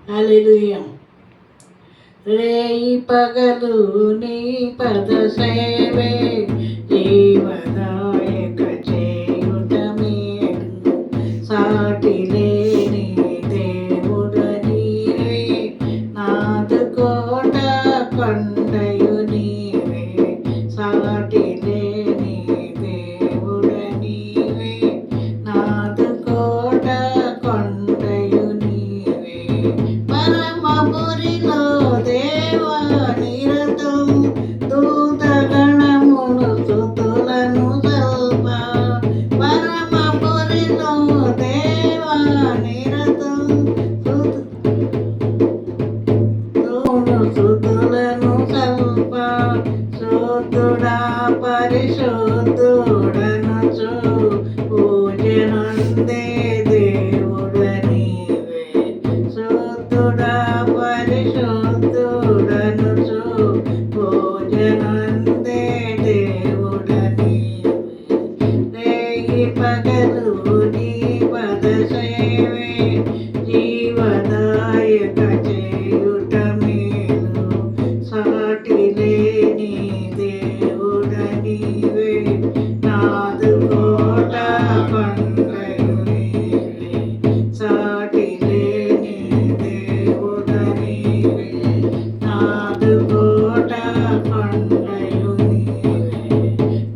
హల్లెలూయా. రేయి పగలు నీ పద సేవే జీవదాయక చేయుట మేలు. సాటి లేని దేవుడ నీవే, నాదు కోట కొండయు నీవే. సాటి లేని దేవుడ నీవే, నాదు కోట కొండయు నీవే. పరమపురిలో దేవా నిరతం దూతగణములు స్తుతులను సల్ప. పరమపురిలో దేవా నిరతం స్తుతులను సల్ప. శుద్ధుడా పరిశుద్ధుడనుచు పూజనుందే దేవుడ నీవే. శుద్ధుడా పరిశుద్ధుడనుచు పూజనుందే దేవుడ నీవే. రేయి పగలు నీ పద సేవే జీవదాయక చేయుట మేలు. సాటి లేని దేవుడ నీవే, నాదు కోట కొండయు నీవే. సాటి లేని దేవుడ నీవే, నాదు కోట కొండయు నీవే.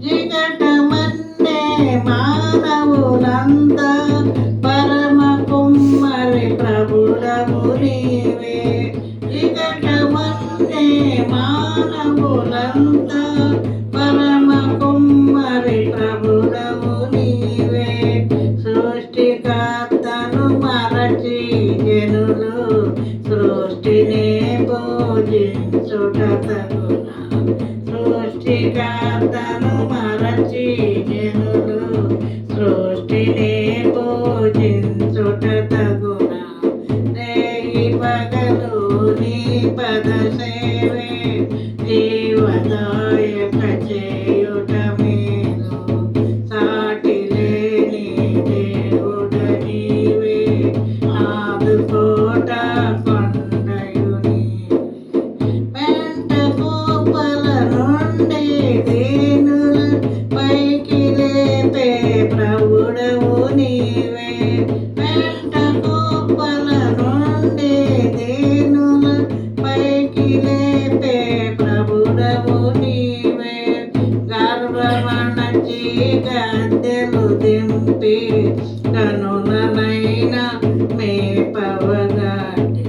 జిగటమన్నే మానవులంతా పరమ కుమ్మరి ప్రభుడవు నీవే. జిగటమన్నే మానవులంతా పరమ కుమ్మరి ప్రభుడవు నీవే. సృష్టికర్తను మరచి జనులు సృష్టినే పూజించుట తగునా. సృష్టికర్తను మరచి జనులు సృష్టినే పూజించుట తగునా. రేయి పగలు నీ పద సేవే జీవదాయక చేయుట మేలు. సాటి లేని దేవుడ నీవే, నాదు కోట కొండయు నీవే. పెంట కుప్పల నుండి దీనుల పైకి లేపే ప్రభుడవు నీవే. పెంట కుప్పల నుండి దీనుల పైకి లేపే ప్రభుడవు నీవే. గర్వమణచి గద్దెలు దింపి కనులనైనా మేపవగాడి.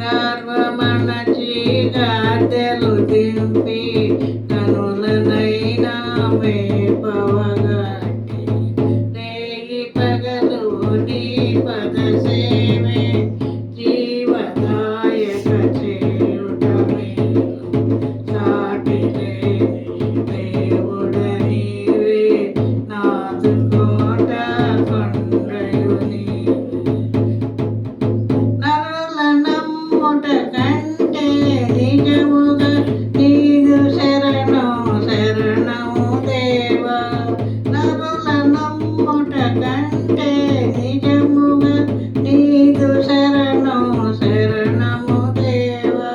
గర్వమణచి గద్దెలు దింపి కనులనైనా మేపవగాడి. రేయి పగలు నీ పద సేవే జీవదాయక చేయుట మేలు. సాటి లేని దేవుడ నీవే, నాదు కోట కొండయు నీవే. నరుల నమ్ముట కంటే నిజముగా నీదు శరణం శరణము దేవా. నరుల నమ్ముట కంటే నిజముగా నీదు శరణం శరణము దేవా.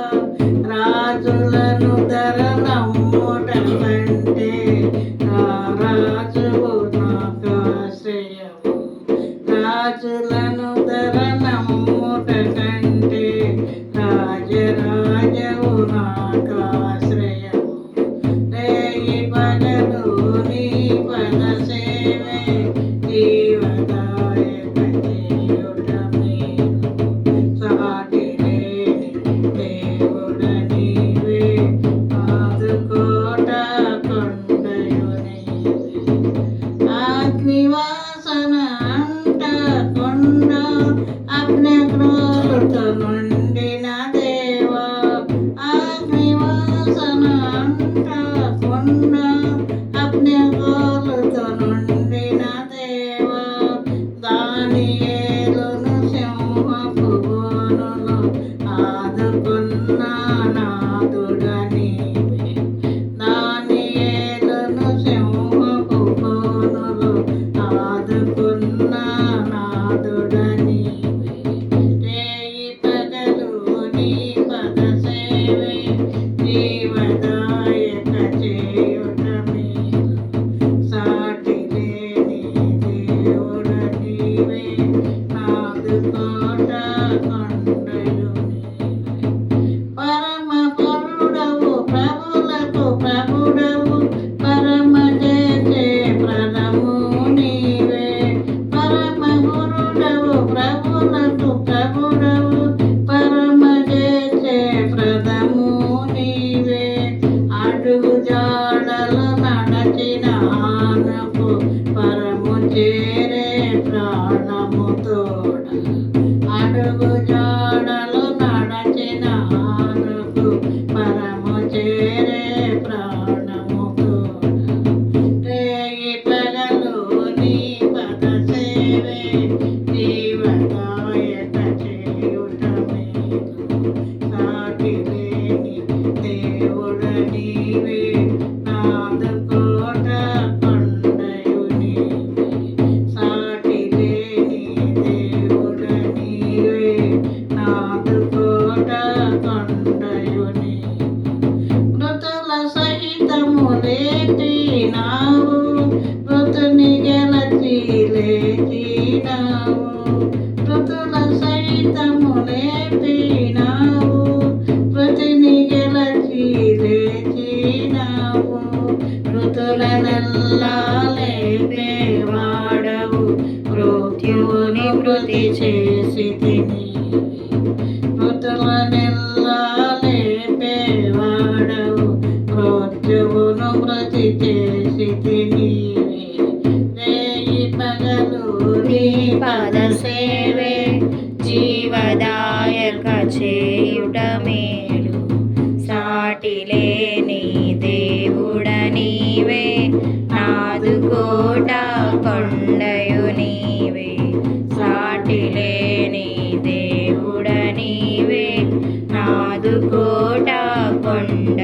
రాజులను ధర నమ్ముట కంటే రాజువు నాకు ఆశ్రయము. రాజులను ధర నమ్ముట కంటే రాజరాజవు నాకు ఆశ్రయము. రేయి పగలు నీ పద సేవే జీవదాయక చేయుట మేలు. సాటి లేని దేవుడ నీవే, నాదు కోట కొండయు నీవే. అగ్నివాసన అంటకుండా అగ్నిగ్రోలుతో నుండిన దేవా. అగ్నివాసన అంటకుండా అగ్నిగ్రోలుతో నుండిన దేవా. దానియేలును సింహపు బోనులో ఆదుకున్న నాదుడ నీవే. దానియేలును సింహపు బోనులో ఆదుకున్న నాదుడ నీవే. రేయి పగలు కొండయు నీవే. పరమ పరుడవు ప్రభులకు ప్రభుడవు పరమ చేసే ప్రథము నీవే. పరమ గురుడవు ప్రభులకు ప్రభుడవు పరమ చేసే ప్రథము నీవే. అడుగు జాడలు నడచిన ఆనకు పరము చేరే ప్రాణము తోడ. అడుగు జాడలు నడచిన ఆనకు పరము చేరే ప్రాణము తోడ. రేయి పగలు నీ పద సేవే జీవదాయక చేయుట మేలు. సాటి లేని దేవుడ నీవే నాదు కోట కొండయు నీవే. సాటి లేని దేవుడ నీవే నాదు కోట కొండయు నీవే. మృతుల సహితము లేచినావు మృతుని గెలచి లేచినావు. మృతుల సహితము లేచినావు మృతుని గెలచి లేచినావు. మృతులనెల్లా లేపేవాడవు మృత్యువుని మృతి చేసితివి. మృతులనెల్లా లేపేవాడవు మృత్యువును మృతి చేసితివి. రేయి పగలు నీ పద సేవే జీవదాయక చేయుట మేలు. సాటి లేని దేవుడ నీవే నాదు కోట కొండయు నీవే. సాటి లేని దేవుడ నీవే నాదు కోట కొండ